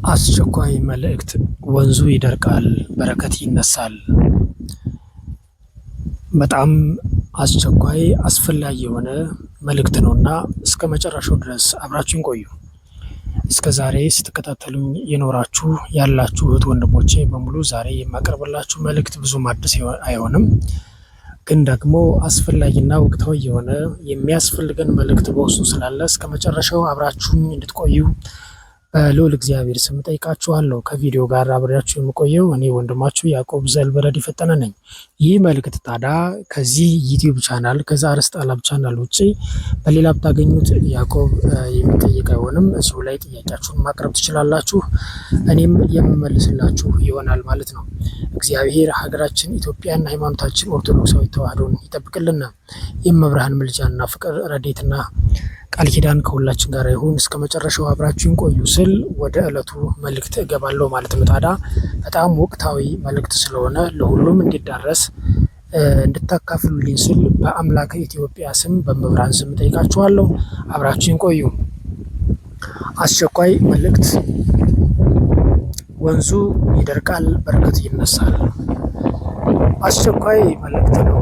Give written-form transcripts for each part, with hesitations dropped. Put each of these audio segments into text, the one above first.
አስቸኳይ መልእክት ወንዙ ይደርቃል በረከት ይነሳል። በጣም አስቸኳይ አስፈላጊ የሆነ መልእክት ነውና እስከ መጨረሻው ድረስ አብራችሁን ቆዩ። እስከ ዛሬ ስትከታተሉኝ የኖራችሁ ያላችሁ እህት ወንድሞቼ በሙሉ ዛሬ የማቀርብላችሁ መልእክት ብዙም አዲስ አይሆንም፣ ግን ደግሞ አስፈላጊና ወቅታዊ የሆነ የሚያስፈልገን መልእክት በውስጡ ስላለ እስከ መጨረሻው አብራችሁኝ እንድትቆዩ በልዑል እግዚአብሔር ስም ጠይቃችኋለሁ። ከቪዲዮ ጋር አብሬያችሁ የምቆየው እኔ ወንድማችሁ ያዕቆብ ዘልበረድ ፈጠነ ነኝ። ይህ መልእክት ታዲያ ከዚህ ዩቲዩብ ቻናል ከዛ አርስተ አላብ ቻናል ውጪ በሌላ ብታገኙት ያዕቆብ የሚጠይቅ አይሆንም። እዚሁ ላይ ጥያቄያችሁን ማቅረብ ትችላላችሁ፣ እኔም የምመልስላችሁ ይሆናል ማለት ነው። እግዚአብሔር ሀገራችን ኢትዮጵያና ሃይማኖታችን ኦርቶዶክሳዊ ተዋህዶን ይጠብቅልና የመብርሃን ምልጃና ፍቅር ረድኤትና ቃል ኪዳን ከሁላችን ጋር ይሁን። እስከ መጨረሻው አብራችሁን ቆዩ ስል ወደ ዕለቱ መልእክት እገባለሁ ማለት ነው። ታዲያ በጣም ወቅታዊ መልእክት ስለሆነ ለሁሉም እንዲዳረስ እንድታካፍሉልኝ ስል በአምላከ ኢትዮጵያ ስም በመብርሃን ስም ጠይቃችኋለሁ። አብራችሁን ቆዩ። አስቸኳይ መልእክት ወንዙ ይደርቃል በረከት ይነሳል። አስቸኳይ መልእክት ነው።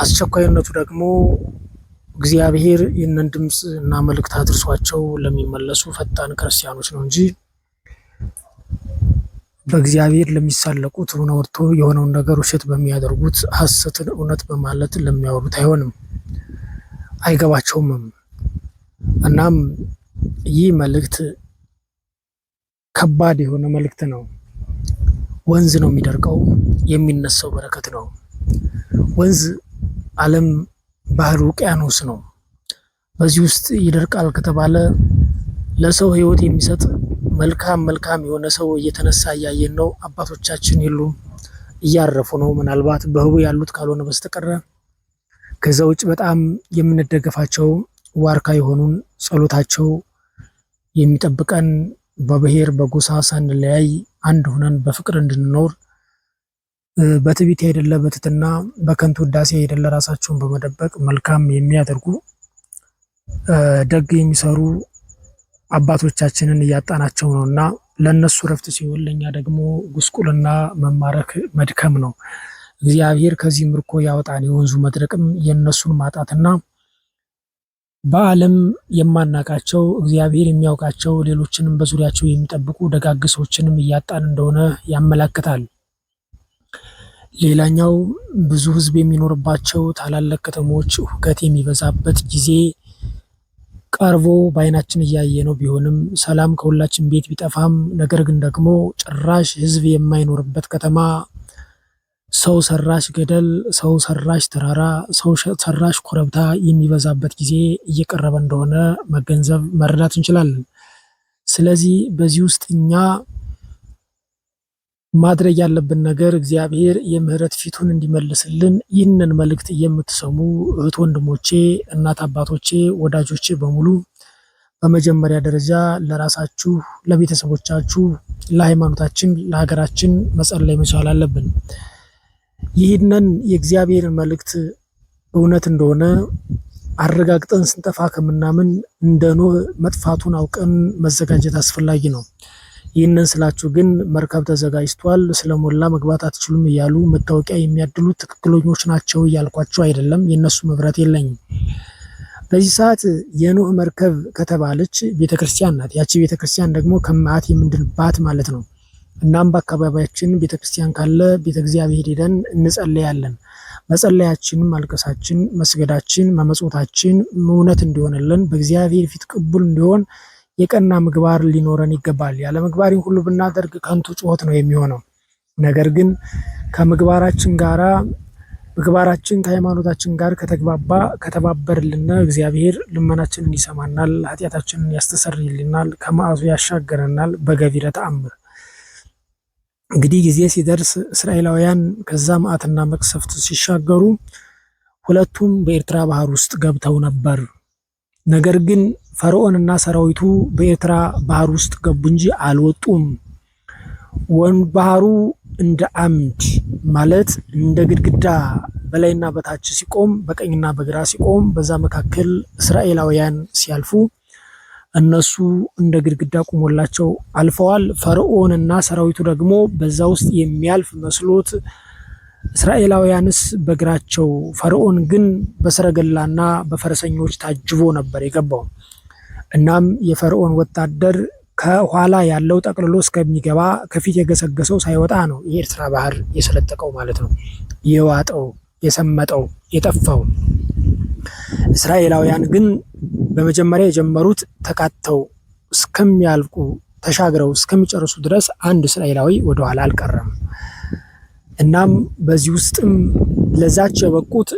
አስቸኳይነቱ ደግሞ እግዚአብሔር ይህንን ድምፅ እና መልእክት አድርሷቸው ለሚመለሱ ፈጣን ክርስቲያኖች ነው እንጂ በእግዚአብሔር ለሚሳለቁት እውነቱ የሆነውን ነገር ውሸት በሚያደርጉት ሐሰትን እውነት በማለት ለሚያወሩት አይሆንም፣ አይገባቸውምም። እናም ይህ መልእክት ከባድ የሆነ መልእክት ነው። ወንዝ ነው የሚደርቀው፣ የሚነሳው በረከት ነው። ወንዝ ዓለም ባህር ውቅያኖስ ነው። በዚህ ውስጥ ይደርቃል ከተባለ ለሰው ሕይወት የሚሰጥ መልካም የሆነ ሰው እየተነሳ እያየን ነው። አባቶቻችን የሉም፣ እያረፉ ነው። ምናልባት በህቡ ያሉት ካልሆነ በስተቀረ ከዛ ውጭ በጣም የምንደገፋቸው ዋርካ የሆኑን ጸሎታቸው የሚጠብቀን በብሔር በጎሳ ሳንለያይ አንድ ሆነን በፍቅር እንድንኖር በትዕቢት አይደለ በትህትና በከንቱ ውዳሴ አይደለ ራሳቸውን በመደበቅ መልካም የሚያደርጉ ደግ የሚሰሩ አባቶቻችንን እያጣናቸው ነውና ለነሱ ረፍት ሲሆን ለኛ ደግሞ ጉስቁልና መማረክ መድከም ነው። እግዚአብሔር ከዚህ ምርኮ ያወጣን። የወንዙ መድረቅም የነሱን ማጣትና በዓለም የማናቃቸው እግዚአብሔር የሚያውቃቸው ሌሎችንም በዙሪያቸው የሚጠብቁ ደጋግ ሰዎችንም እያጣን እንደሆነ ያመላክታል። ሌላኛው ብዙ ሕዝብ የሚኖርባቸው ታላላቅ ከተሞች ሁከት የሚበዛበት ጊዜ ቀርቦ በዓይናችን እያየ ነው ቢሆንም ሰላም ከሁላችን ቤት ቢጠፋም፣ ነገር ግን ደግሞ ጭራሽ ሕዝብ የማይኖርበት ከተማ፣ ሰው ሰራሽ ገደል፣ ሰው ሰራሽ ተራራ፣ ሰው ሰራሽ ኮረብታ የሚበዛበት ጊዜ እየቀረበ እንደሆነ መገንዘብ መረዳት እንችላለን። ስለዚህ በዚህ ውስጥ እኛ ማድረግ ያለብን ነገር እግዚአብሔር የምህረት ፊቱን እንዲመልስልን ይህንን መልእክት የምትሰሙ እህት ወንድሞቼ፣ እናት አባቶቼ፣ ወዳጆቼ በሙሉ በመጀመሪያ ደረጃ ለራሳችሁ፣ ለቤተሰቦቻችሁ፣ ለሃይማኖታችን፣ ለሀገራችን መጸለይ መቻል አለብን። ይህንን የእግዚአብሔርን መልእክት እውነት እንደሆነ አረጋግጠን ስንጠፋ ከምናምን እንደ ኖህ መጥፋቱን አውቀን መዘጋጀት አስፈላጊ ነው። ይህንን ስላችሁ ግን መርከብ ተዘጋጅቷል ስለሞላ መግባት አትችሉም እያሉ መታወቂያ የሚያድሉት ትክክለኞች ናቸው እያልኳቸው አይደለም። የነሱ መብራት የለኝም። በዚህ ሰዓት የኖህ መርከብ ከተባለች ቤተክርስቲያን ናት። ያቺ ቤተክርስቲያን ደግሞ ከመዓት የምንድንባት ማለት ነው። እናም በአካባቢያችን ቤተክርስቲያን ካለ ቤተ እግዚአብሔር ሄደን እንጸለያለን። መጸለያችን፣ ማልቀሳችን፣ መስገዳችን፣ መመጽወታችን እውነት እንዲሆንልን በእግዚአብሔር ፊት ቅቡል እንዲሆን የቀና ምግባር ሊኖረን ይገባል። ያለ ምግባር ሁሉ ብናደርግ ከንቱ ጩኸት ነው የሚሆነው። ነገር ግን ከምግባራችን ጋራ ምግባራችን ከሃይማኖታችን ጋር ከተባበርልን እግዚአብሔር ልመናችንን ይሰማናል፣ ኃጢአታችንን ያስተሰርይልናል፣ ከመዓቱ ያሻገረናል በገቢረ ተአምር። እንግዲህ ጊዜ ሲደርስ እስራኤላውያን ከዛ መዓትና መቅሰፍት ሲሻገሩ ሁለቱም በኤርትራ ባህር ውስጥ ገብተው ነበር። ነገር ግን ፈርዖንና ሰራዊቱ በኤርትራ ባህር ውስጥ ገቡ እንጂ አልወጡም። ባህሩ እንደ አምድ ማለት እንደ ግድግዳ በላይና በታች ሲቆም፣ በቀኝና በግራ ሲቆም፣ በዛ መካከል እስራኤላውያን ሲያልፉ እነሱ እንደ ግድግዳ ቆሞላቸው አልፈዋል። ፈርዖንና ሰራዊቱ ደግሞ በዛ ውስጥ የሚያልፍ መስሎት እስራኤላውያንስ በእግራቸው፣ ፈርዖን ግን በሰረገላና በፈረሰኞች ታጅቦ ነበር የገባው። እናም የፈርዖን ወታደር ከኋላ ያለው ጠቅልሎ እስከሚገባ ከፊት የገሰገሰው ሳይወጣ ነው የኤርትራ ባህር የሰለጠቀው ማለት ነው። የዋጠው፣ የሰመጠው፣ የጠፋው። እስራኤላውያን ግን በመጀመሪያ የጀመሩት ተቃተው እስከሚያልቁ ተሻግረው እስከሚጨርሱ ድረስ አንድ እስራኤላዊ ወደኋላ አልቀረም። እናም በዚህ ውስጥም ለዛች የበቁት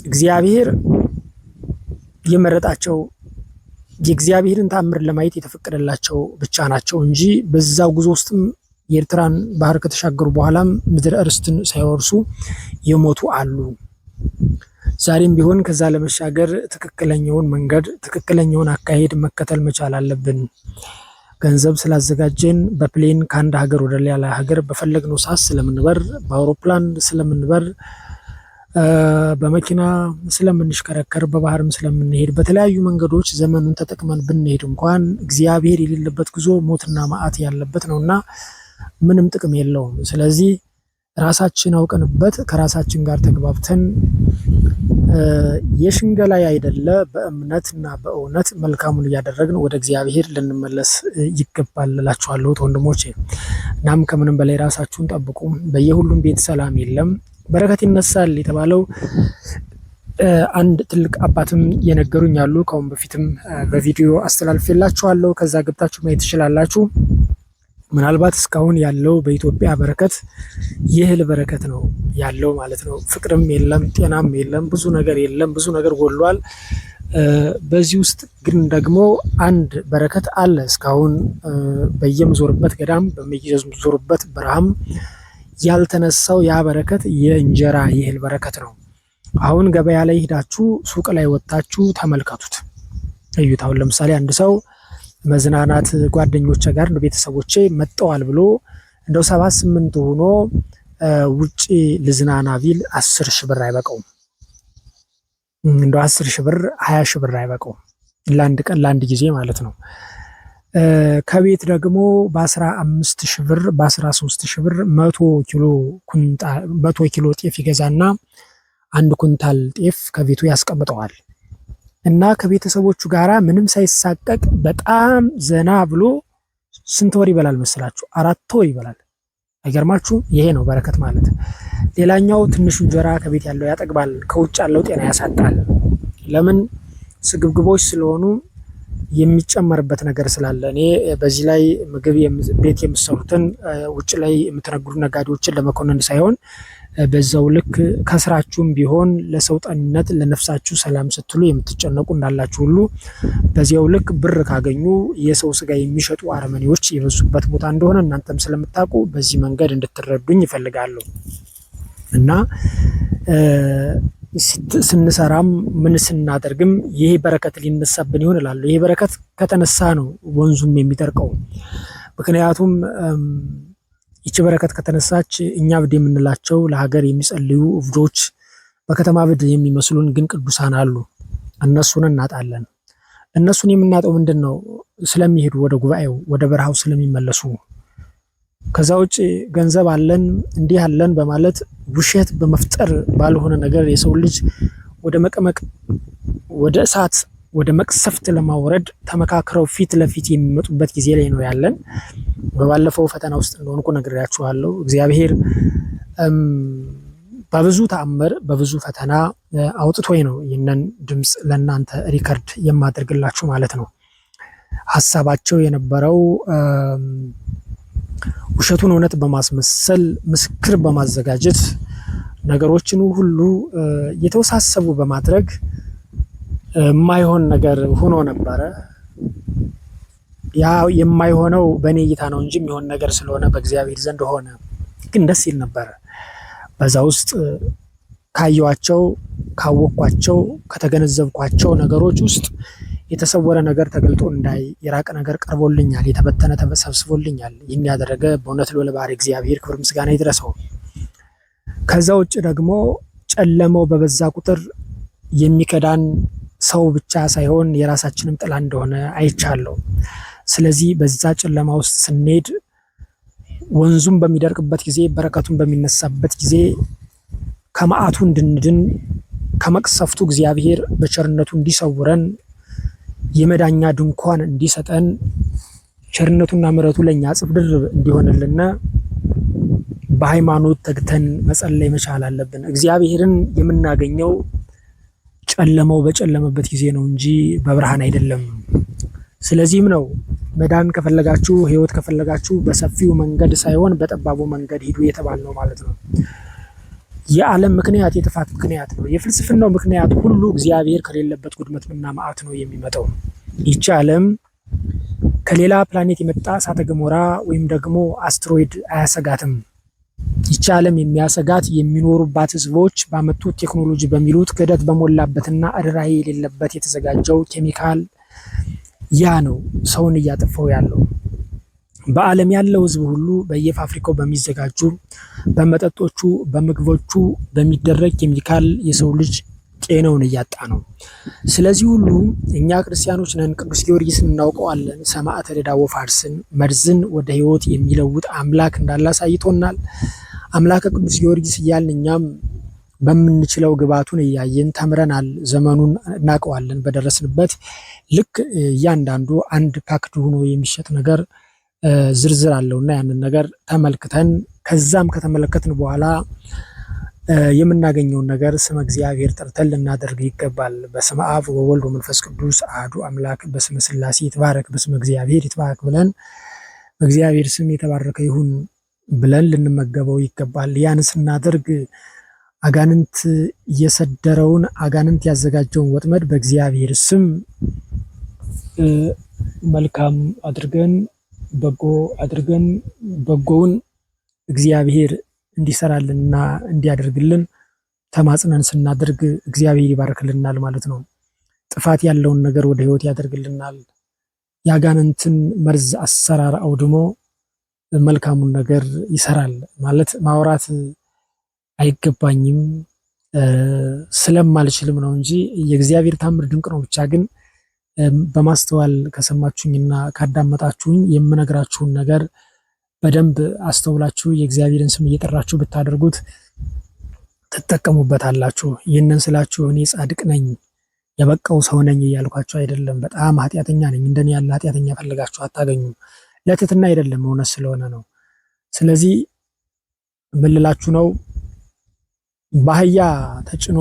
እግዚአብሔር የመረጣቸው የእግዚአብሔርን ታምር ለማየት የተፈቀደላቸው ብቻ ናቸው እንጂ በዛው ጉዞ ውስጥም የኤርትራን ባህር ከተሻገሩ በኋላም ምድረ ርስትን ሳይወርሱ የሞቱ አሉ። ዛሬም ቢሆን ከዛ ለመሻገር ትክክለኛውን መንገድ ትክክለኛውን አካሄድ መከተል መቻል አለብን። ገንዘብ ስላዘጋጀን በፕሌን ከአንድ ሀገር ወደ ሌላ ሀገር በፈለግነው ሰዓት ስለምንበር፣ በአውሮፕላን ስለምንበር፣ በመኪና ስለምንሽከረከር፣ በባህርም ስለምንሄድ፣ በተለያዩ መንገዶች ዘመኑን ተጠቅመን ብንሄድ እንኳን እግዚአብሔር የሌለበት ጉዞ ሞትና መዓት ያለበት ነውና ምንም ጥቅም የለውም። ስለዚህ ራሳችን አውቀንበት ከራሳችን ጋር ተግባብተን የሽንገላ አይደለ በእምነትና በእውነት መልካሙን እያደረግን ወደ እግዚአብሔር ልንመለስ ይገባል እላችኋለሁ ወንድሞቼ። እናም ከምንም በላይ ራሳችሁን ጠብቁ። በየሁሉም ቤት ሰላም የለም፣ በረከት ይነሳል የተባለው አንድ ትልቅ አባትም የነገሩኝ አሉ። ከአሁን በፊትም በቪዲዮ አስተላልፌላችኋለሁ። ከዛ ገብታችሁ ማየት ትችላላችሁ። ምናልባት እስካሁን ያለው በኢትዮጵያ በረከት የእህል በረከት ነው ያለው ማለት ነው። ፍቅርም የለም፣ ጤናም የለም፣ ብዙ ነገር የለም፣ ብዙ ነገር ጎሏል። በዚህ ውስጥ ግን ደግሞ አንድ በረከት አለ። እስካሁን በየምዞርበት ገዳም በየምዞርበት በረሃም ያልተነሳው ያ በረከት የእንጀራ የእህል በረከት ነው። አሁን ገበያ ላይ ሄዳችሁ ሱቅ ላይ ወጣችሁ ተመልከቱት፣ እዩት። አሁን ለምሳሌ አንድ ሰው መዝናናት ጓደኞቼ ጋር ቤተሰቦቼ መጠዋል ብሎ እንደው 7-8 ሆኖ ውጪ ልዝናና ቢል 10 ሺህ ብር አይበቃውም። እንደው 10 ሺህ ብር 20 ሺህ ብር አይበቃውም ለአንድ ቀን ለአንድ ጊዜ ማለት ነው። ከቤት ደግሞ በ15 ሺህ ብር በ13 ሺህ ብር 100 ኪሎ ጤፍ ይገዛና 1 ኩንታል ጤፍ ከቤቱ ያስቀምጠዋል። እና ከቤተሰቦቹ ጋራ ምንም ሳይሳቀቅ በጣም ዘና ብሎ ስንት ወር ይበላል መስላችሁ? 4 ወር ይበላል። አይገርማችሁ? ይሄ ነው በረከት ማለት። ሌላኛው ትንሹ እንጀራ ከቤት ያለው ያጠግባል፣ ከውጭ ያለው ጤና ያሳጣል። ለምን? ስግብግቦች ስለሆኑ የሚጨመርበት ነገር ስላለ። እኔ በዚህ ላይ ምግብ ቤት የምትሰሩትን ውጭ ላይ የምትነግዱ ነጋዴዎችን ለመኮነን ሳይሆን በዛው ልክ ከስራችሁም ቢሆን ለሰው ጤንነት ለነፍሳችሁ ሰላም ስትሉ የምትጨነቁ እንዳላችሁ ሁሉ በዚያው ልክ ብር ካገኙ የሰው ስጋ የሚሸጡ አረመኔዎች የበዙበት ቦታ እንደሆነ እናንተም ስለምታውቁ በዚህ መንገድ እንድትረዱኝ ይፈልጋሉ። እና ስንሰራም ምን ስናደርግም ይሄ በረከት ሊነሳብን ይሆን እላለሁ። ይሄ በረከት ከተነሳ ነው ወንዙም የሚደርቀው። ምክንያቱም ይቺ በረከት ከተነሳች እኛ እብድ የምንላቸው ለሀገር የሚጸልዩ እብዶች፣ በከተማ እብድ የሚመስሉን ግን ቅዱሳን አሉ። እነሱን እናጣለን። እነሱን የምናጠው ምንድን ነው? ስለሚሄዱ ወደ ጉባኤው ወደ በረሃው ስለሚመለሱ። ከዛ ውጭ ገንዘብ አለን እንዲህ አለን በማለት ውሸት በመፍጠር ባልሆነ ነገር የሰው ልጅ ወደ መቀመቅ፣ ወደ እሳት፣ ወደ መቅሰፍት ለማውረድ ተመካክረው ፊት ለፊት የሚመጡበት ጊዜ ላይ ነው ያለን። በባለፈው ፈተና ውስጥ እንደሆንኩ ነግሬያችኋለሁ። እግዚአብሔር በብዙ ተአምር በብዙ ፈተና አውጥቶኝ ነው ይህንን ድምፅ ለእናንተ ሪከርድ የማደርግላችሁ ማለት ነው። ሀሳባቸው የነበረው ውሸቱን እውነት በማስመሰል ምስክር በማዘጋጀት ነገሮችን ሁሉ የተወሳሰቡ በማድረግ የማይሆን ነገር ሆኖ ነበረ። ያ የማይሆነው በእኔ እይታ ነው እንጂ የሚሆን ነገር ስለሆነ በእግዚአብሔር ዘንድ ሆነ። ግን ደስ ይል ነበረ። በዛ ውስጥ ካየኋቸው፣ ካወቅኳቸው፣ ከተገነዘብኳቸው ነገሮች ውስጥ የተሰወረ ነገር ተገልጦ እንዳይ፣ የራቀ ነገር ቀርቦልኛል፣ የተበተነ ተሰብስቦልኛል። ይህን ያደረገ በእውነት ለባህሪ እግዚአብሔር ክብር ምስጋና ይድረሰው። ከዛ ውጭ ደግሞ ጨለማው በበዛ ቁጥር የሚከዳን ሰው ብቻ ሳይሆን የራሳችንም ጥላ እንደሆነ አይቻለሁ። ስለዚህ በዛ ጨለማ ውስጥ ስንሄድ ወንዙም በሚደርቅበት ጊዜ በረከቱን በሚነሳበት ጊዜ ከመዓቱ እንድንድን ከመቅሰፍቱ እግዚአብሔር በቸርነቱ እንዲሰውረን የመዳኛ ድንኳን እንዲሰጠን ቸርነቱና ምሕረቱ ለኛ እጥፍ ድርብ እንዲሆንልን በሃይማኖት ተግተን መጸለይ መቻል አለብን። እግዚአብሔርን የምናገኘው ጨለማው በጨለመበት ጊዜ ነው እንጂ በብርሃን አይደለም። ስለዚህም ነው መዳን ከፈለጋችሁ ሕይወት ከፈለጋችሁ በሰፊው መንገድ ሳይሆን በጠባቡ መንገድ ሂዱ የተባልነው ማለት ነው። የዓለም ምክንያት የጥፋት ምክንያት ነው። የፍልስፍናው ምክንያት ሁሉ እግዚአብሔር ከሌለበት ጉድመትና መዓት ነው የሚመጣው። ይቺ ዓለም ከሌላ ፕላኔት የመጣ እሳተ ገሞራ ወይም ደግሞ አስትሮይድ አያሰጋትም። ይቺ ዓለም የሚያሰጋት የሚኖሩባት ህዝቦች ባመጡት ቴክኖሎጂ በሚሉት ክህደት በሞላበትና ርህራሄ የሌለበት የተዘጋጀው ኬሚካል ያ ነው ሰውን እያጠፋው ያለው። በዓለም ያለው ህዝብ ሁሉ በየፋብሪካው በሚዘጋጁ በመጠጦቹ በምግቦቹ በሚደረግ ኬሚካል የሰው ልጅ ጤናውን እያጣ ነው። ስለዚህ ሁሉ እኛ ክርስቲያኖች ነን፣ ቅዱስ ጊዮርጊስን እናውቀዋለን። ሰማዕተ ልዳ ወፋርስን መርዝን ወደ ህይወት የሚለውጥ አምላክ እንዳለ አሳይቶናል። አምላከ ቅዱስ ጊዮርጊስ እያልን እኛም በምንችለው ግባቱን እያየን ተምረናል። ዘመኑን እናውቀዋለን። በደረስንበት ልክ እያንዳንዱ አንድ ፓክድ ሆኖ የሚሸጥ ነገር ዝርዝር አለውና ያንን ነገር ተመልክተን ከዛም ከተመለከትን በኋላ የምናገኘውን ነገር ስመ እግዚአብሔር ጠርተን ልናደርግ ይገባል። በስመ አብ ወወልድ ወመንፈስ ቅዱስ አሐዱ አምላክ በስመ ሥላሴ ይትባረክ በስመ እግዚአብሔር ይትባረክ ብለን በእግዚአብሔር ስም የተባረከ ይሁን ብለን ልንመገበው ይገባል። ያን ስናደርግ አጋንንት የሰደረውን አጋንንት ያዘጋጀውን ወጥመድ በእግዚአብሔር ስም መልካም አድርገን በጎ አድርገን በጎውን እግዚአብሔር እንዲሰራልንና እንዲያደርግልን ተማጽነን ስናደርግ እግዚአብሔር ይባርክልናል ማለት ነው። ጥፋት ያለውን ነገር ወደ ህይወት ያደርግልናል። የአጋንንትን መርዝ አሰራር አውድሞ መልካሙን ነገር ይሰራል ማለት ማውራት አይገባኝም ስለማልችልም ነው እንጂ የእግዚአብሔር ታምር ድንቅ ነው። ብቻ ግን በማስተዋል ከሰማችሁኝና ካዳመጣችሁኝ የምነግራችሁን ነገር በደንብ አስተውላችሁ የእግዚአብሔርን ስም እየጠራችሁ ብታደርጉት ትጠቀሙበታላችሁ። ይህንን ስላችሁ እኔ ጻድቅ ነኝ የበቃው ሰው ነኝ እያልኳችሁ አይደለም። በጣም ኃጢአተኛ ነኝ። እንደኔ ያለ ኃጢአተኛ ፈልጋችሁ አታገኙም። ለትህትና አይደለም፣ እውነት ስለሆነ ነው። ስለዚህ ምን ልላችሁ ነው? በአህያ ተጭኖ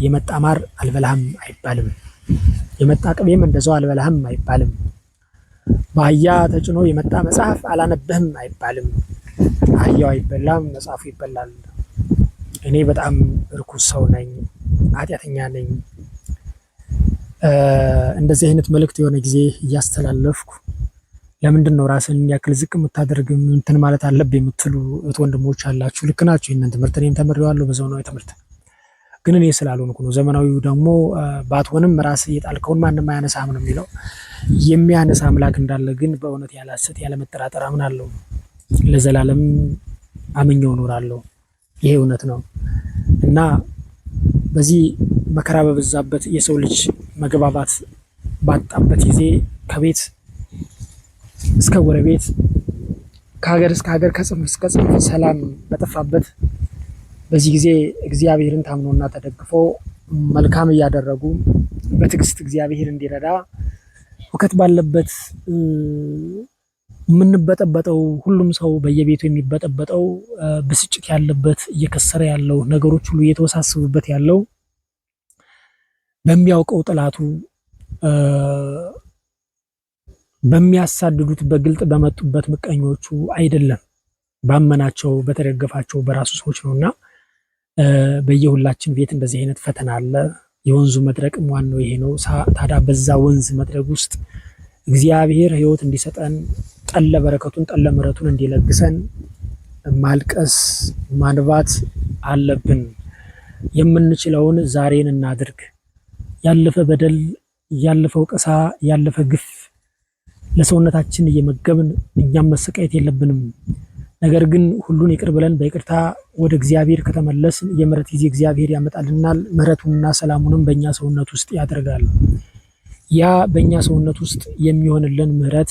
የመጣ ማር አልበላህም አይባልም። የመጣ ቅቤም እንደዛው አልበላህም አይባልም። በአህያ ተጭኖ የመጣ መጽሐፍ አላነብህም አይባልም። አህያው አይበላም፣ መጽሐፉ ይበላል። እኔ በጣም እርኩስ ሰው ነኝ፣ ኃጢአተኛ ነኝ። እንደዚህ አይነት መልእክት የሆነ ጊዜ እያስተላለፍኩ ለምንድን ነው ራስን የሚያክል ዝቅ የምታደርግ እንትን ማለት አለብህ የምትሉ እህት ወንድሞች አላችሁ። ልክ ናችሁ። ይህንን ትምህርት እኔም ተምሬዋለሁ በዘመናዊ ትምህርት፣ ግን እኔ ስላልሆንኩ ነው። ዘመናዊው ደግሞ ባትሆንም ራስ የጣልከውን ማንም አያነሳም ነው የሚለው። የሚያነሳ አምላክ እንዳለ ግን በእውነት ያለ ሐሰት ያለ መጠራጠር አምናለሁ። ለዘላለም አምኜው እኖራለሁ። ይሄ እውነት ነው እና በዚህ መከራ በበዛበት የሰው ልጅ መግባባት ባጣበት ጊዜ ከቤት እስከ ጎረቤት ከሀገር እስከ ሀገር ከጽንፍ እስከ ጽንፍ ሰላም በጠፋበት በዚህ ጊዜ እግዚአብሔርን ታምኖና ተደግፎ መልካም እያደረጉ በትዕግስት እግዚአብሔር እንዲረዳ ሁከት ባለበት የምንበጠበጠው ሁሉም ሰው በየቤቱ የሚበጠበጠው ብስጭት ያለበት እየከሰረ ያለው ነገሮች ሁሉ እየተወሳሰቡበት ያለው በሚያውቀው ጥላቱ በሚያሳድዱት በግልጥ በመጡበት ምቀኞቹ አይደለም፣ ባመናቸው በተደገፋቸው በራሱ ሰዎች ነውና በየሁላችን ቤት እንደዚህ አይነት ፈተና አለ። የወንዙ መድረቅም ዋናው ይሄ ነው። ታዲያ በዛ ወንዝ መድረቅ ውስጥ እግዚአብሔር ሕይወት እንዲሰጠን ጠለ በረከቱን ጠለ ምሕረቱን እንዲለግሰን ማልቀስ ማንባት አለብን። የምንችለውን ዛሬን እናድርግ። ያለፈ በደል፣ ያለፈ ወቀሳ፣ ያለፈ ግፍ ለሰውነታችን እየመገብን እኛም መሰቃየት የለብንም። ነገር ግን ሁሉን ይቅር ብለን በይቅርታ ወደ እግዚአብሔር ከተመለስን የምህረት ጊዜ እግዚአብሔር ያመጣልናል። ምህረቱንና ሰላሙንም በእኛ ሰውነት ውስጥ ያደርጋል። ያ በእኛ ሰውነት ውስጥ የሚሆንልን ምህረት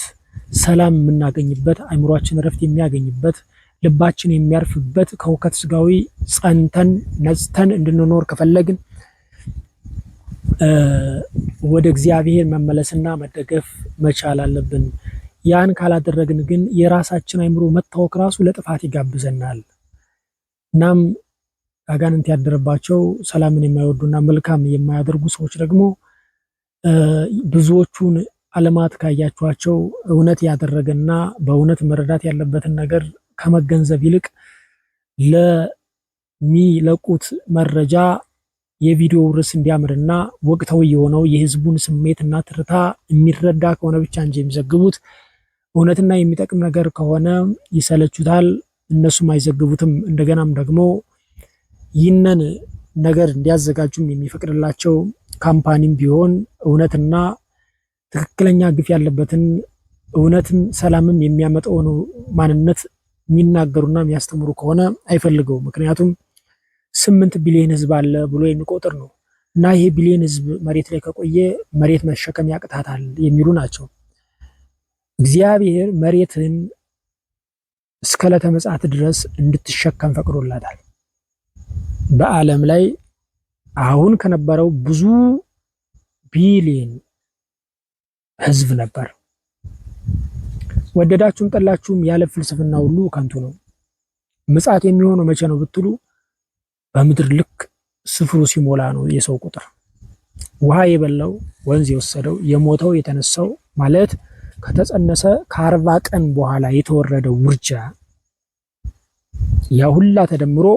ሰላም የምናገኝበት፣ አእምሯችን እረፍት የሚያገኝበት፣ ልባችን የሚያርፍበት፣ ከሁከት ስጋዊ ጸንተን ነጽተን እንድንኖር ከፈለግን ወደ እግዚአብሔር መመለስና መደገፍ መቻል አለብን። ያን ካላደረግን ግን የራሳችን አእምሮ መታወክ ራሱ ለጥፋት ይጋብዘናል። እናም አጋንንት ያደረባቸው ሰላምን የማይወዱና መልካም የማያደርጉ ሰዎች ደግሞ ብዙዎቹን ዓለማት ካያችኋቸው እውነት ያደረገና በእውነት መረዳት ያለበትን ነገር ከመገንዘብ ይልቅ ለሚለቁት መረጃ የቪዲዮ ርዕስ እንዲያምርና ወቅታዊ የሆነው የህዝቡን ስሜትና ትርታ የሚረዳ ከሆነ ብቻ እንጂ የሚዘግቡት እውነትና የሚጠቅም ነገር ከሆነ ይሰለቹታል፣ እነሱም አይዘግቡትም። እንደገናም ደግሞ ይህንን ነገር እንዲያዘጋጁም የሚፈቅድላቸው ካምፓኒም ቢሆን እውነትና ትክክለኛ ግፍ ያለበትን እውነትም ሰላምም የሚያመጣውን ማንነት የሚናገሩና የሚያስተምሩ ከሆነ አይፈልገውም። ምክንያቱም 8 ቢሊዮን ህዝብ አለ ብሎ የሚቆጥር ነው እና ይሄ ቢሊዮን ህዝብ መሬት ላይ ከቆየ መሬት መሸከም ያቅታታል የሚሉ ናቸው። እግዚአብሔር መሬትን እስከ ዕለተ ምጽአት ድረስ እንድትሸከም ፈቅዶላታል። በዓለም ላይ አሁን ከነበረው ብዙ ቢሊዮን ህዝብ ነበር። ወደዳችሁም ጠላችሁም ያለ ፍልስፍና ሁሉ ከንቱ ነው። ምጽአት የሚሆነው መቼ ነው ብትሉ በምድር ልክ ስፍሩ ሲሞላ ነው የሰው ቁጥር። ውሃ የበላው ወንዝ የወሰደው የሞተው የተነሳው ማለት ከተጸነሰ ከ40 ቀን በኋላ የተወረደው ውርጃ ያ ሁላ ተደምሮ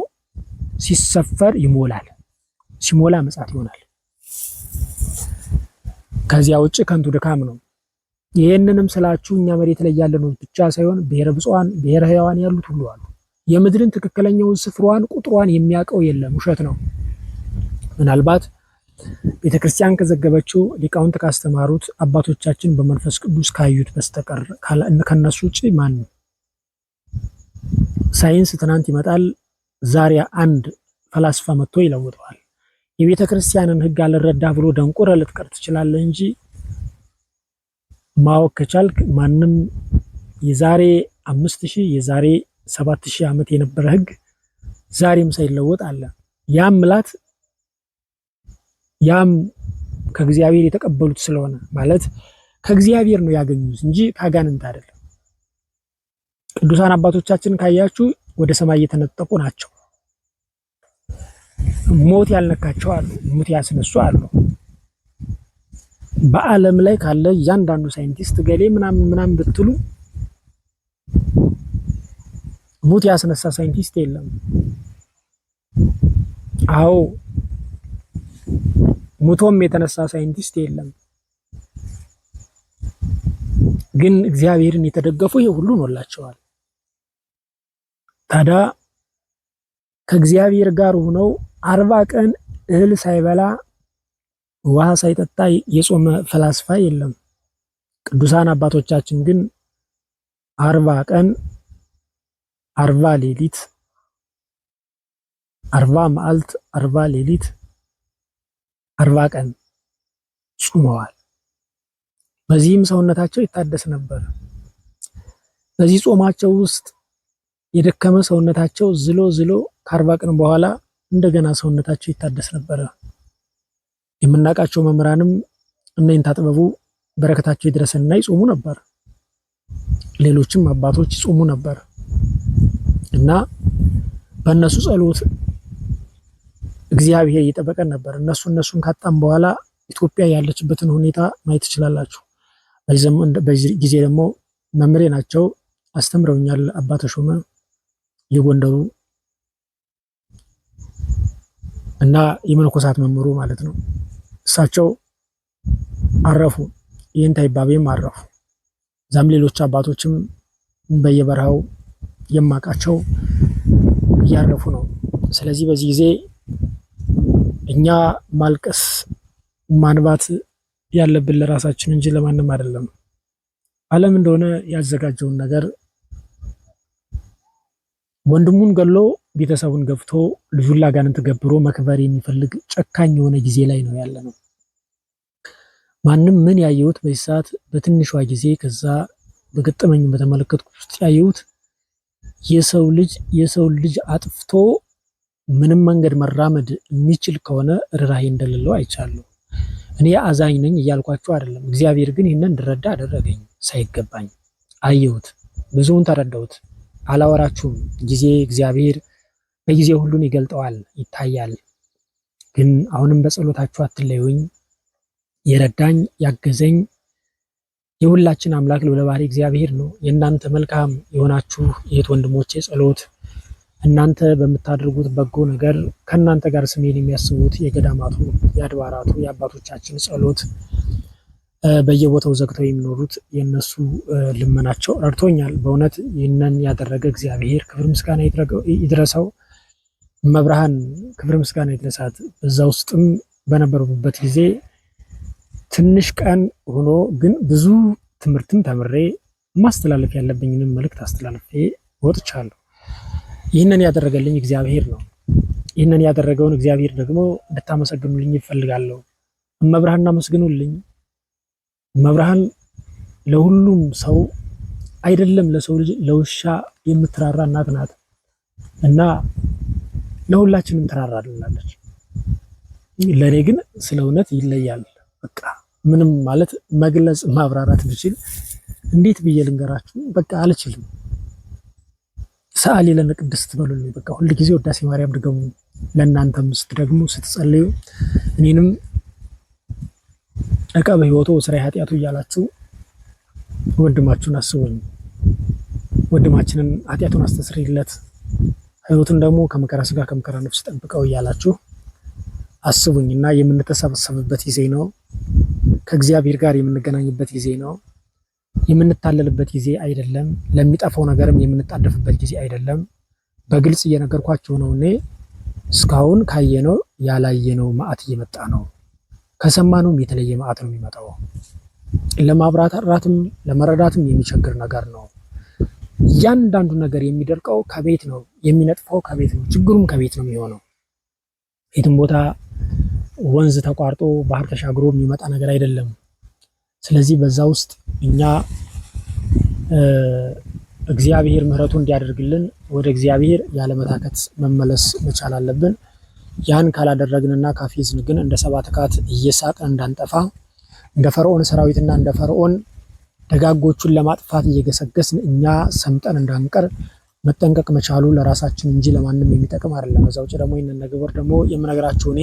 ሲሰፈር ይሞላል። ሲሞላ ምጽአት ይሆናል። ከዚያ ውጭ ከንቱ ድካም ነው። ይህንንም ስላችሁ እኛ መሬት ላይ ያለነው ብቻ ሳይሆን ብሔረ ብፁዓን ብሔረ ሕያዋን ያሉት ሁሉ አሉ። የምድርን ትክክለኛውን ስፍሯን ቁጥሯን የሚያውቀው የለም፣ ውሸት ነው። ምናልባት ቤተክርስቲያን ከዘገበችው ሊቃውንት ካስተማሩት አባቶቻችን በመንፈስ ቅዱስ ካዩት በስተቀር ከነሱ ውጭ ማን ነው? ሳይንስ ትናንት ይመጣል፣ ዛሬ አንድ ፈላስፋ መጥቶ ይለውጠዋል። የቤተ ክርስቲያንን ሕግ አልረዳ ብሎ ደንቆረ ልትቀር ትችላለህ እንጂ ማወቅ ከቻልክ ማንም የዛሬ 5000 የዛሬ 7000 ዓመት የነበረ ሕግ ዛሬም ሳይለወጥ አለ። ያም ምላት ያም ከእግዚአብሔር የተቀበሉት ስለሆነ ማለት ከእግዚአብሔር ነው ያገኙት እንጂ ካጋንንት አይደለም። ቅዱሳን አባቶቻችን ካያችሁ ወደ ሰማይ የተነጠቁ ናቸው። ሞት ያልነካቸው አሉ፣ ሞት ያስነሱ አሉ። በዓለም ላይ ካለ እያንዳንዱ ሳይንቲስት ገሌ ምናምን ብትሉ ሞት ያስነሳ ሳይንቲስት የለም። አዎ ሙቶም የተነሳ ሳይንቲስት የለም። ግን እግዚአብሔርን የተደገፉ ይሄ ሁሉ ኖላቸዋል። ታዲያ ከእግዚአብሔር ጋር ሆነው 40 ቀን እህል ሳይበላ ውሃ ሳይጠጣ የጾመ ፈላስፋ የለም። ቅዱሳን አባቶቻችን ግን 40 ቀን 40 ሌሊት 40 መዓልት 40 ሌሊት 40 ቀን ጾመዋል። በዚህም ሰውነታቸው ይታደስ ነበር። በዚህ ጾማቸው ውስጥ የደከመ ሰውነታቸው ዝሎ ከ40 ቀን በኋላ እንደገና ሰውነታቸው ይታደስ ነበር። የምናውቃቸው መምህራንም እነኝታ ጥበቡ በረከታቸው ይድረስና ይጾሙ ነበር። ሌሎችም አባቶች ይጾሙ ነበር እና በእነሱ ጸሎት እግዚአብሔር እየጠበቀን ነበር። እነሱን ካጣም በኋላ ኢትዮጵያ ያለችበትን ሁኔታ ማየት ትችላላችሁ። በዚህ ጊዜ ደግሞ መምህሬ ናቸው፣ አስተምረውኛል። አባ ተሾመ የጎንደሩ እና የመነኮሳት መምህሩ ማለት ነው። እሳቸው አረፉ፣ ይህን ታይባቤም አረፉ። ዛም ሌሎች አባቶችም በየበረሃው የማውቃቸው እያረፉ ነው። ስለዚህ በዚህ ጊዜ እኛ ማልቀስ ማንባት ያለብን ለራሳችን እንጂ ለማንም አይደለም። ዓለም እንደሆነ ያዘጋጀውን ነገር ወንድሙን ገሎ ቤተሰቡን ገፍቶ ልጁን ላጋንንት ገብሮ መክበር የሚፈልግ ጨካኝ የሆነ ጊዜ ላይ ነው ያለነው። ማንም ምን ያየሁት በዚህ ሰዓት በትንሿ ጊዜ ከዛ በገጠመኝ በተመለከትኩት ውስጥ ያየሁት የሰው ልጅ አጥፍቶ ምንም መንገድ መራመድ የሚችል ከሆነ ርህራሄ እንደሌለው አይቻለሁ። እኔ አዛኝ ነኝ እያልኳቸው አይደለም። እግዚአብሔር ግን ይህንን እንድረዳ አደረገኝ። ሳይገባኝ አየሁት፣ ብዙውን ተረዳሁት። አላወራችሁም። እግዚአብሔር በጊዜ ሁሉን ይገልጠዋል፣ ይታያል። ግን አሁንም በጸሎታችሁ አትለዩኝ። የረዳኝ ያገዘኝ የሁላችን አምላክ ልዑለ ባሕርይ እግዚአብሔር ነው። የእናንተ መልካም የሆናችሁ የእህት ወንድሞቼ ጸሎት፣ እናንተ በምታደርጉት በጎ ነገር ከእናንተ ጋር ስሜን የሚያስቡት የገዳማቱ የአድባራቱ የአባቶቻችን ጸሎት፣ በየቦታው ዘግተው የሚኖሩት የነሱ ልመናቸው ረድቶኛል። በእውነት ይህንን ያደረገ እግዚአብሔር ክብር ምስጋና ይድረሰው። መብርሃን ክብር ምስጋና ይድረሳት። በዛ ውስጥም በነበሩበት ጊዜ ትንሽ ቀን ሆኖ ግን ብዙ ትምህርትም ተምሬ ማስተላለፍ ያለብኝንም መልእክት አስተላልፌ ወጥቻለሁ። ይህንን ያደረገልኝ እግዚአብሔር ነው። ይህንን ያደረገውን እግዚአብሔር ደግሞ እንድታመሰግኑልኝ ይፈልጋለሁ። መብርሃን እናመስግኑልኝ። መብርሃን ለሁሉም ሰው አይደለም ለሰው ልጅ ለውሻ የምትራራ እናት ናት እና ለሁላችንም ትራራልናለች። ለኔ ግን ስለ እውነት ይለያል። በቃ ምንም ማለት መግለጽ ማብራራት ብችል እንዴት ብዬ ልንገራችሁ? በቃ አልችልም። ሰአሊ ለነ ቅድስት በሉልኝ። በቃ ሁል ጊዜ ውዳሴ ማርያም ድገሙ። ለእናንተም ስትደግሙ ስትጸልዩ እኔንም እቃ በህይወቱ ስራ ኃጢአቱ እያላችሁ ወንድማችሁን አስቡኝ። ወንድማችንን ኃጢአቱን አስተስሪለት፣ ህይወቱን ደግሞ ከመከራ ስጋ ከመከራ ነፍስ ጠብቀው እያላችሁ አስቡኝና የምንተሰበሰብበት ጊዜ ነው። ከእግዚአብሔር ጋር የምንገናኝበት ጊዜ ነው። የምንታለልበት ጊዜ አይደለም። ለሚጠፋው ነገርም የምንጣደፍበት ጊዜ አይደለም። በግልጽ እየነገርኳችሁ ነው። እኔ እስካሁን ካየነው ያላየነው መዓት እየመጣ ነው። ከሰማነውም የተለየ መዓት ነው የሚመጣው። ለማብራራትም ለመረዳትም የሚቸግር ነገር ነው። እያንዳንዱ ነገር የሚደርቀው ከቤት ነው፣ የሚነጥፈው ከቤት ነው፣ ችግሩም ከቤት ነው የሚሆነው። የትም ቦታ ወንዝ ተቋርጦ ባህር ተሻግሮ የሚመጣ ነገር አይደለም። ስለዚህ በዛ ውስጥ እኛ እግዚአብሔር ምሕረቱ እንዲያደርግልን ወደ እግዚአብሔር ያለመታከት መመለስ መቻል አለብን። ያን ካላደረግንና ካፌዝን ግን እንደ ሰባ ተካት እየሳቅን እንዳንጠፋ፣ እንደ ፈርዖን ሰራዊትና እንደ ፈርዖን ደጋጎቹን ለማጥፋት እየገሰገስን እኛ ሰምጠን እንዳንቀር መጠንቀቅ መቻሉ ለራሳችን እንጂ ለማንም የሚጠቅም አይደለም። ከዛ ውጭ ደግሞ ይህንን ነገር ደግሞ የምነግራችሁ እኔ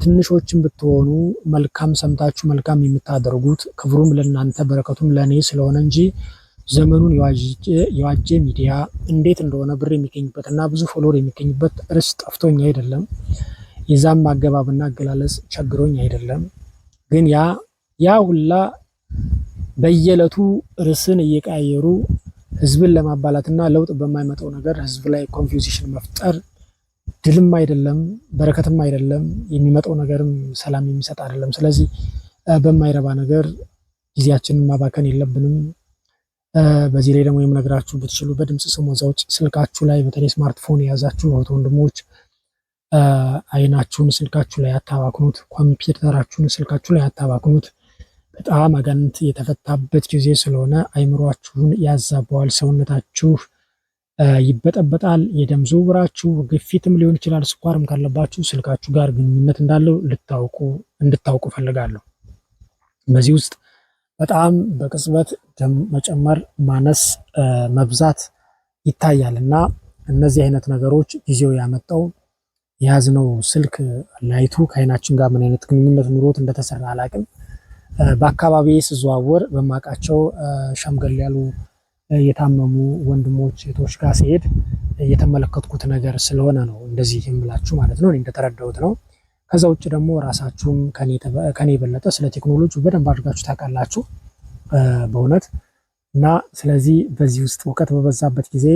ትንሾችን ብትሆኑ መልካም ሰምታችሁ መልካም የምታደርጉት ክብሩም ለእናንተ በረከቱም ለእኔ ስለሆነ እንጂ ዘመኑን የዋጀ ሚዲያ እንዴት እንደሆነ ብር የሚገኝበትና ብዙ ፎሎወር የሚገኝበት ርዕስ ጠፍቶኝ አይደለም። የዛም አገባብና አገላለጽ ቸግሮኝ አይደለም። ግን ያ ሁላ በየዕለቱ ርዕስን እየቀያየሩ ህዝብን ለማባላትና ለውጥ በማይመጣው ነገር ህዝብ ላይ ኮንፊውዥን መፍጠር ድልም አይደለም፣ በረከትም አይደለም። የሚመጣው ነገርም ሰላም የሚሰጥ አይደለም። ስለዚህ በማይረባ ነገር ጊዜያችንን ማባከን የለብንም። በዚህ ላይ ደግሞ የምነግራችሁ ብትችሉ በድምጽ ስሙ። እዛ ውጭ ስልካችሁ ላይ በተለይ ስማርትፎን የያዛችሁ እህት ወንድሞች አይናችሁን ስልካችሁ ላይ አታባክኑት። ኮምፒውተራችሁን ስልካችሁ ላይ አታባክኑት። በጣም አጋንንት የተፈታበት ጊዜ ስለሆነ አይምሯችሁን ያዛባዋል። ሰውነታችሁ ይበጠበጣል። የደም ዝውውራችሁ ግፊትም ሊሆን ይችላል፣ ስኳርም ካለባችሁ ስልካችሁ ጋር ግንኙነት እንዳለው እንድታውቁ ፈልጋለሁ። በዚህ ውስጥ በጣም በቅጽበት ደም መጨመር፣ ማነስ፣ መብዛት ይታያል እና እነዚህ አይነት ነገሮች ጊዜው ያመጣው የያዝነው ስልክ ላይቱ ከአይናችን ጋር ምን አይነት ግንኙነት ኑሮት እንደተሰራ አላቅም። በአካባቢ ስዘዋወር በማውቃቸው ሸምገል ያሉ የታመሙ ወንድሞች እህቶች ጋር ሲሄድ የተመለከትኩት ነገር ስለሆነ ነው እንደዚህ የምላችሁ ማለት ነው። እኔ እንደተረዳሁት ነው። ከዛ ውጭ ደግሞ ራሳችሁም ከኔ የበለጠ ስለ ቴክኖሎጂ በደንብ አድርጋችሁ ታውቃላችሁ በእውነት እና ስለዚህ በዚህ ውስጥ እውቀት በበዛበት ጊዜ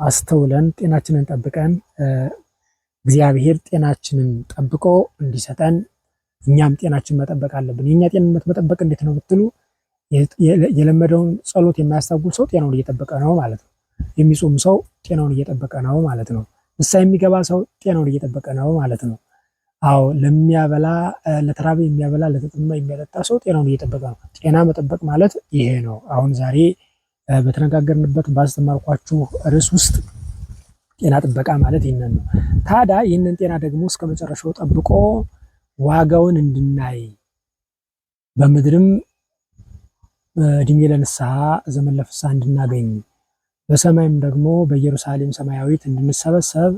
አስተውለን ጤናችንን ጠብቀን እግዚአብሔር ጤናችንን ጠብቆ እንዲሰጠን እኛም ጤናችን መጠበቅ አለብን። የኛ ጤንነት መጠበቅ እንዴት ነው ብትሉ የለመደውን ጸሎት የማያስታውል ሰው ጤናውን እየጠበቀ ነው ማለት ነው። የሚጾም ሰው ጤናውን እየጠበቀ ነው ማለት ነው። ንስሐ የሚገባ ሰው ጤናውን እየጠበቀ ነው ማለት ነው። አዎ ለሚያበላ ለተራበ የሚያበላ ለተጠማ የሚያጠጣ ሰው ጤናውን እየጠበቀ ነው። ጤና መጠበቅ ማለት ይሄ ነው። አሁን ዛሬ በተነጋገርንበት ባስተማርኳችሁ ርዕስ ውስጥ ጤና ጥበቃ ማለት ይህንን ነው። ታዲያ ይህንን ጤና ደግሞ እስከ መጨረሻው ጠብቆ ዋጋውን እንድናይ በምድርም እድሜ ለንስሐ ዘመን ለፍስሐ እንድናገኝ በሰማይም ደግሞ በኢየሩሳሌም ሰማያዊት እንድንሰበሰብ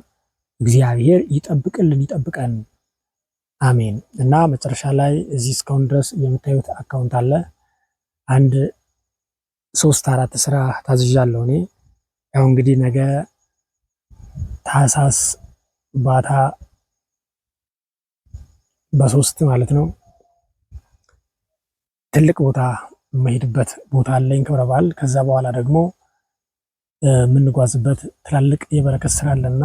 እግዚአብሔር ይጠብቅልን ይጠብቀን። አሜን። እና መጨረሻ ላይ እዚህ እስካሁን ድረስ የምታዩት አካውንት አለ። አንድ 3-4 ስራ ታዝዣለሁ እኔ። ያው እንግዲህ ነገ ታህሳስ ባታ በ3 ማለት ነው ትልቅ ቦታ የምሄድበት ቦታ አለኝ ክብረ በዓል። ከዛ በኋላ ደግሞ የምንጓዝበት ትላልቅ የበረከት ስራ አለና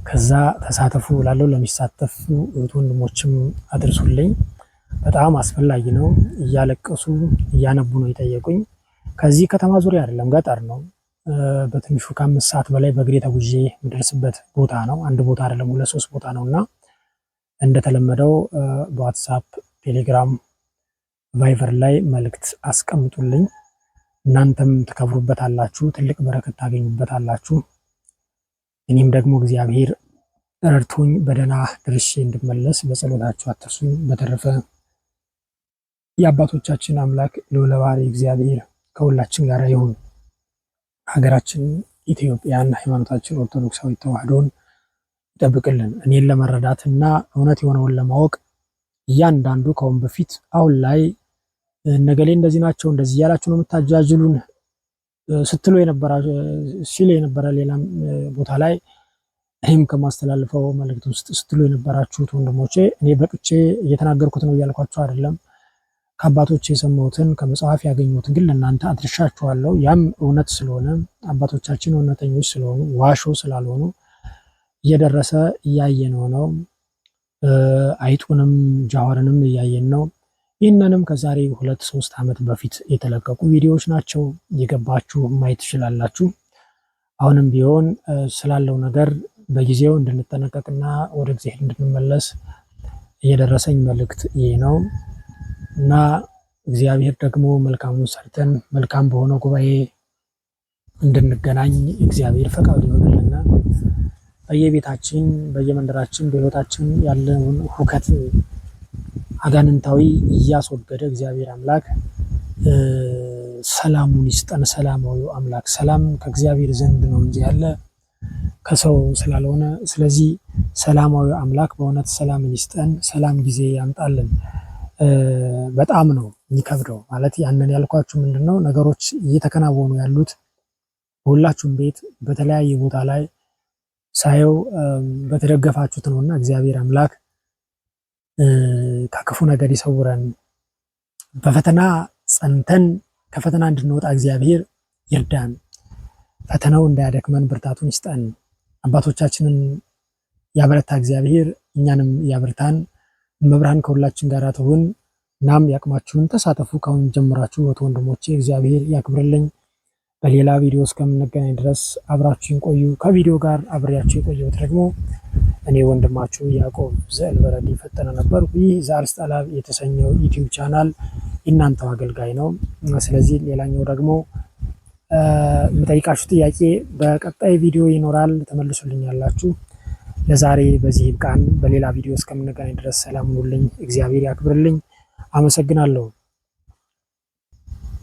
ከዛ ተሳተፉ ላለው ለሚሳተፉ እህት ወንድሞችም አድርሱልኝ። በጣም አስፈላጊ ነው። እያለቀሱ እያነቡ ነው የጠየቁኝ። ከዚህ ከተማ ዙሪያ አይደለም ገጠር ነው። በትንሹ ከ5 ሰዓት በላይ በእግሬ ተጉዤ የምደርስበት ቦታ ነው። አንድ ቦታ አይደለም 2-3 ቦታ ነውና እንደተለመደው በዋትሳፕ ቴሌግራም ቫይቨር ላይ መልእክት አስቀምጡልኝ። እናንተም ትከብሩበታላችሁ፣ ትልቅ በረከት ታገኙበታላችሁ። እኔም ደግሞ እግዚአብሔር ረድቶኝ በደህና ድርሼ እንድመለስ በጸሎታችሁ አትርሱኝ። በተረፈ የአባቶቻችን አምላክ ልዑለ ባሕርይ እግዚአብሔር ከሁላችን ጋር ይሁን። ሀገራችን ኢትዮጵያን፣ ሃይማኖታችን ኦርቶዶክሳዊ ተዋህዶን ይጠብቅልን። እኔን ለመረዳትና እውነት የሆነውን ለማወቅ እያንዳንዱ ከአሁን በፊት አሁን ላይ ነገሌ እንደዚህ ናቸው እንደዚህ እያላችሁ ነው የምታጃጅሉን ስትሉ ሲሉ የነበረ ሌላም ቦታ ላይ እኔም ከማስተላልፈው መልእክት ውስጥ ስትሉ የነበራችሁት ወንድሞቼ እኔ በቅቼ እየተናገርኩት ነው እያልኳችሁ አይደለም። ከአባቶች የሰማሁትን ከመጽሐፍ ያገኙትን ግን ለእናንተ አድርሻችኋለሁ። ያም እውነት ስለሆነ አባቶቻችን እውነተኞች ስለሆኑ ዋሾ ስላልሆኑ እየደረሰ እያየነው ነው። አይጡንም ጃዋርንም እያየን ነው። ይህንንም ከዛሬ 2-3 ዓመት በፊት የተለቀቁ ቪዲዮዎች ናቸው። የገባችሁ ማየት ትችላላችሁ። አሁንም ቢሆን ስላለው ነገር በጊዜው እንድንጠነቀቅና ወደ እግዚአብሔር እንድንመለስ እየደረሰኝ መልእክት ይህ ነው እና እግዚአብሔር ደግሞ መልካሙን ሰርተን መልካም በሆነው ጉባኤ እንድንገናኝ እግዚአብሔር ፈቃዱ ይሆንልና በየቤታችን በየመንደራችን በሕይወታችን ያለውን ሁከት አጋንንታዊ እያስወገደ እግዚአብሔር አምላክ ሰላሙን ይስጠን። ሰላማዊው አምላክ ሰላም ከእግዚአብሔር ዘንድ ነው እንጂ ያለ ከሰው ስላልሆነ፣ ስለዚህ ሰላማዊ አምላክ በእውነት ሰላምን ይስጠን። ሰላም ጊዜ ያምጣልን። በጣም ነው የሚከብደው ማለት ያንን ያልኳችሁ ምንድነው ነገሮች እየተከናወኑ ያሉት በሁላችሁም ቤት በተለያየ ቦታ ላይ ሳየው በተደገፋችሁት ነውና እግዚአብሔር አምላክ ከክፉ ነገር ይሰውረን። በፈተና ጸንተን ከፈተና እንድንወጣ እግዚአብሔር ይርዳን። ፈተናው እንዳያደክመን ብርታቱን ይስጠን። አባቶቻችንን ያበረታ እግዚአብሔር እኛንም ያበርታን። መብርሃን ከሁላችን ጋር ትሁን። እናም ያቅማችሁን ተሳተፉ። ካሁን ጀምራችሁ ወንድሞቼ እግዚአብሔር ያክብርልኝ። በሌላ ቪዲዮ እስከምንገናኝ ድረስ አብራችሁን ቆዩ። ከቪዲዮ ጋር አብሬያችሁ የቆየሁት ደግሞ እኔ ወንድማችሁ ያዕቆብ ዘእልበረድ ፈጠነ ነበር። ይህ ዘአርእስተ አልዓብ የተሰኘው ዩቲዩብ ቻናል የእናንተው አገልጋይ ነው። ስለዚህ ሌላኛው ደግሞ የምጠይቃችሁ ጥያቄ በቀጣይ ቪዲዮ ይኖራል፣ ተመልሱልኛላችሁ። ለዛሬ በዚህ ይብቃን። በሌላ ቪዲዮ እስከምንገናኝ ድረስ ሰላም ሁኑልኝ። እግዚአብሔር ያክብርልኝ። አመሰግናለሁ።